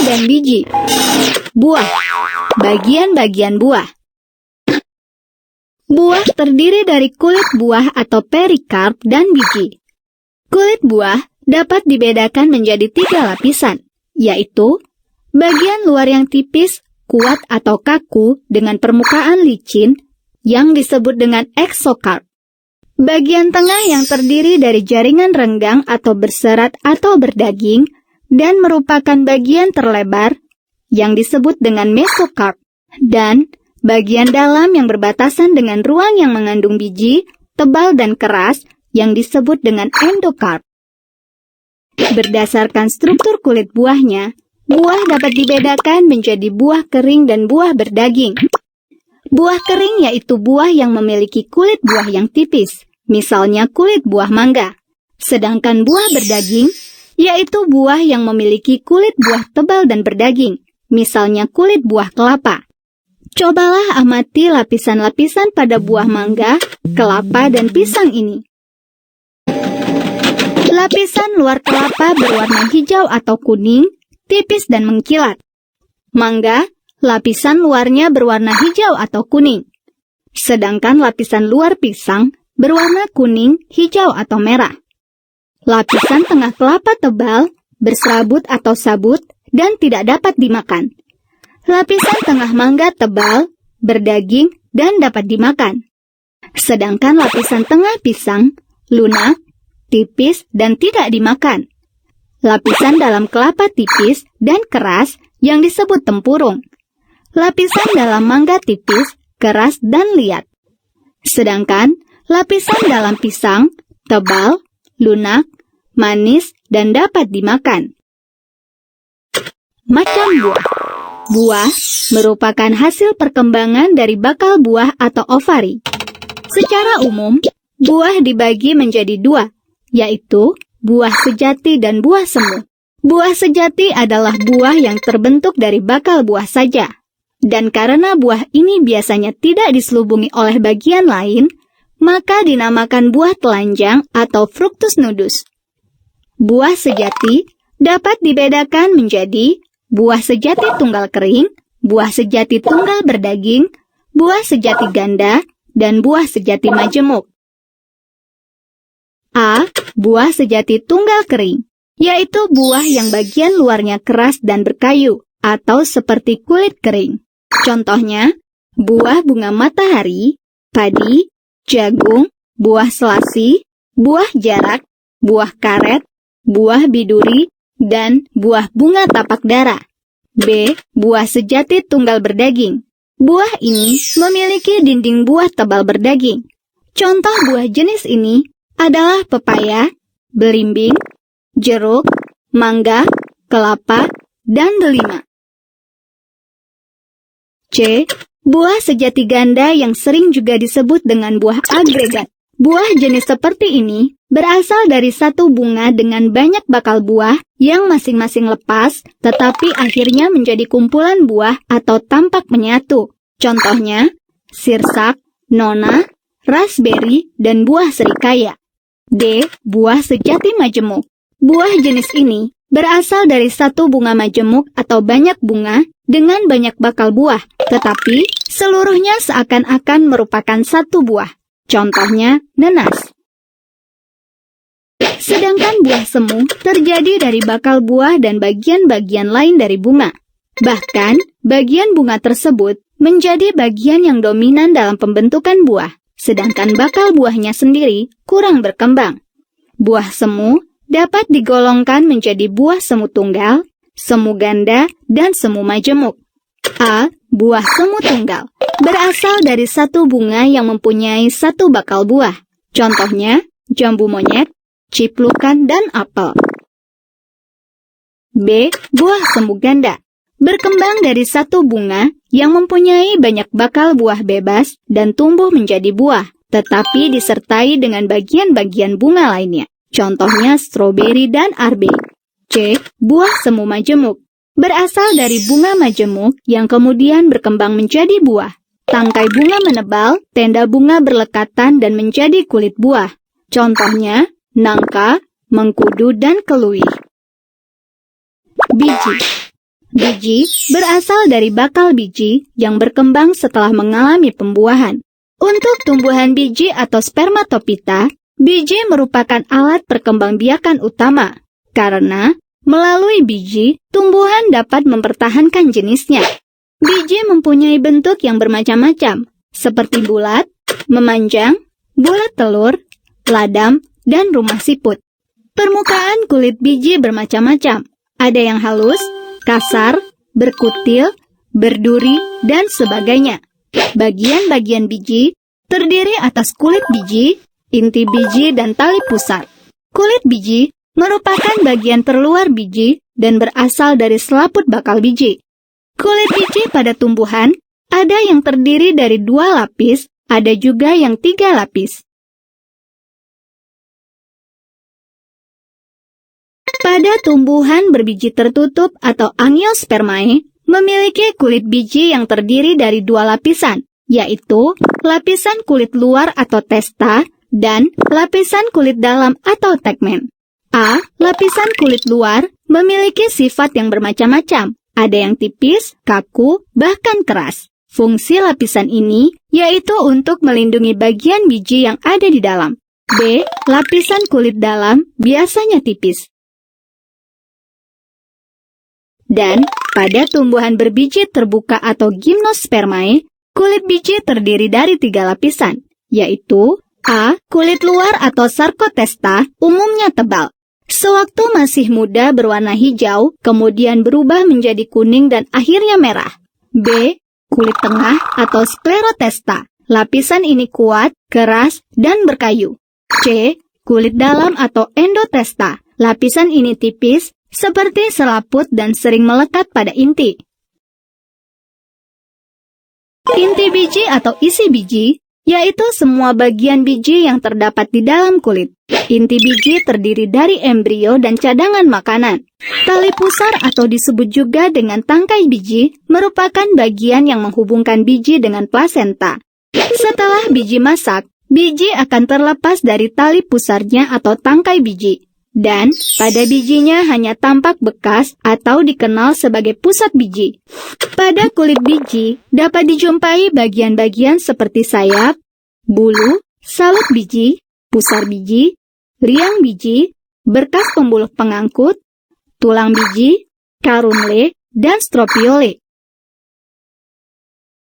dan biji. Buah. Bagian-bagian buah. Buah terdiri dari kulit buah atau perikarp dan biji. Kulit buah dapat dibedakan menjadi 3 lapisan, yaitu bagian luar yang tipis, kuat atau kaku dengan permukaan licin yang disebut dengan exokarp. Bagian tengah yang terdiri dari jaringan renggang atau berserat atau berdaging dan merupakan bagian terlebar yang disebut dengan mesokarp, dan bagian dalam yang berbatasan dengan ruang yang mengandung biji, tebal dan keras yang disebut dengan endokarp. Berdasarkan struktur kulit buahnya, buah dapat dibedakan menjadi buah kering dan buah berdaging. Buah kering yaitu buah yang memiliki kulit buah yang tipis, misalnya kulit buah mangga. Sedangkan buah berdaging yaitu buah yang memiliki kulit buah tebal dan berdaging, misalnya kulit buah kelapa. Cobalah amati lapisan-lapisan pada buah mangga, kelapa, dan pisang ini. Lapisan luar kelapa berwarna hijau atau kuning, tipis dan mengkilat. Mangga, lapisan luarnya berwarna hijau atau kuning. Sedangkan lapisan luar pisang berwarna kuning, hijau atau merah. Lapisan tengah kelapa tebal, berserabut atau sabut, dan tidak dapat dimakan. Lapisan tengah mangga tebal, berdaging, dan dapat dimakan. Sedangkan lapisan tengah pisang, lunak, tipis, dan tidak dimakan. Lapisan dalam kelapa tipis dan keras yang disebut tempurung. Lapisan dalam mangga tipis, keras, dan liat. Sedangkan lapisan dalam pisang, tebal, lunak, manis, dan dapat dimakan. Macam buah. Buah merupakan hasil perkembangan dari bakal buah atau ovari. Secara umum, buah dibagi menjadi 2, yaitu buah sejati dan buah semu. Buah sejati adalah buah yang terbentuk dari bakal buah saja. Dan karena buah ini biasanya tidak diselubungi oleh bagian lain, maka dinamakan buah telanjang atau fructus nudus. Buah sejati dapat dibedakan menjadi buah sejati tunggal kering, buah sejati tunggal berdaging, buah sejati ganda, dan buah sejati majemuk. A. Buah sejati tunggal kering, yaitu buah yang bagian luarnya keras dan berkayu, atau seperti kulit kering. Contohnya, buah bunga matahari, padi, jagung, buah selasi, buah jarak, buah karet, buah biduri, dan buah bunga tapak dara. B. Buah sejati tunggal berdaging. Buah ini memiliki dinding buah tebal berdaging. Contoh buah jenis ini adalah pepaya, belimbing, jeruk, mangga, kelapa, dan delima. C. Buah sejati ganda yang sering juga disebut dengan buah agregat. Buah jenis seperti ini berasal dari satu bunga dengan banyak bakal buah yang masing-masing lepas, tetapi akhirnya menjadi kumpulan buah atau tampak menyatu. Contohnya, sirsak, nona, raspberry, dan buah serikaya. D. Buah sejati majemuk. Buah jenis ini berasal dari satu bunga majemuk atau banyak bunga dengan banyak bakal buah, tetapi seluruhnya seakan-akan merupakan satu buah. Contohnya, nenas. Sedangkan buah semu terjadi dari bakal buah dan bagian-bagian lain dari bunga. Bahkan, bagian bunga tersebut menjadi bagian yang dominan dalam pembentukan buah, sedangkan bakal buahnya sendiri kurang berkembang. Buah semu dapat digolongkan menjadi buah semu tunggal, semu ganda, dan semu majemuk. A. Buah semu tunggal berasal dari satu bunga yang mempunyai satu bakal buah. Contohnya, jambu monyet, ciplukan, dan apel. B. Buah semu ganda berkembang dari satu bunga yang mempunyai banyak bakal buah bebas dan tumbuh menjadi buah, tetapi disertai dengan bagian-bagian bunga lainnya. Contohnya stroberi dan arbeik. C. Buah semu majemuk berasal dari bunga majemuk yang kemudian berkembang menjadi buah. Tangkai bunga menebal, tenda bunga berlekatan dan menjadi kulit buah. Contohnya, nangka, mengkudu, dan keluih. Biji. Biji berasal dari bakal biji yang berkembang setelah mengalami pembuahan. Untuk tumbuhan biji atau spermatopita, biji merupakan alat perkembangbiakan utama, karena melalui biji, tumbuhan dapat mempertahankan jenisnya. Biji mempunyai bentuk yang bermacam-macam, seperti bulat, memanjang, bulat telur, ladam, dan rumah siput. Permukaan kulit biji bermacam-macam. Ada yang halus, kasar, berkutil, berduri, dan sebagainya. Bagian-bagian biji terdiri atas kulit biji, inti biji, dan tali pusar. Kulit biji merupakan bagian terluar biji dan berasal dari selaput bakal biji. Kulit biji pada tumbuhan ada yang terdiri dari 2 lapis, ada juga yang 3 lapis. Pada tumbuhan berbiji tertutup atau angiospermae, memiliki kulit biji yang terdiri dari 2 lapisan, yaitu lapisan kulit luar atau testa dan lapisan kulit dalam atau tegmen. Lapisan kulit luar memiliki sifat yang bermacam-macam. Ada yang tipis, kaku, bahkan keras. Fungsi lapisan ini yaitu untuk melindungi bagian biji yang ada di dalam. B. Lapisan kulit dalam biasanya tipis. Dan pada tumbuhan berbiji terbuka atau gimnospermae, kulit biji terdiri dari 3 lapisan, yaitu A. Kulit luar atau sarkotesta umumnya tebal. Sewaktu masih muda berwarna hijau, kemudian berubah menjadi kuning dan akhirnya merah. B. Kulit tengah atau sklerotesta. Lapisan ini kuat, keras, dan berkayu. C. Kulit dalam atau endotesta. Lapisan ini tipis, seperti selaput dan sering melekat pada inti. Inti biji atau isi biji, yaitu semua bagian biji yang terdapat di dalam kulit. Inti biji terdiri dari embrio dan cadangan makanan. Tali pusar atau disebut juga dengan tangkai biji merupakan bagian yang menghubungkan biji dengan plasenta. Setelah biji masak, biji akan terlepas dari tali pusarnya atau tangkai biji. Dan pada bijinya hanya tampak bekas atau dikenal sebagai pusat biji. Pada kulit biji dapat dijumpai bagian-bagian seperti sayap, bulu, salut biji, pusar biji, liang biji, berkas pembuluh pengangkut, tulang biji, karunle, dan stropiole.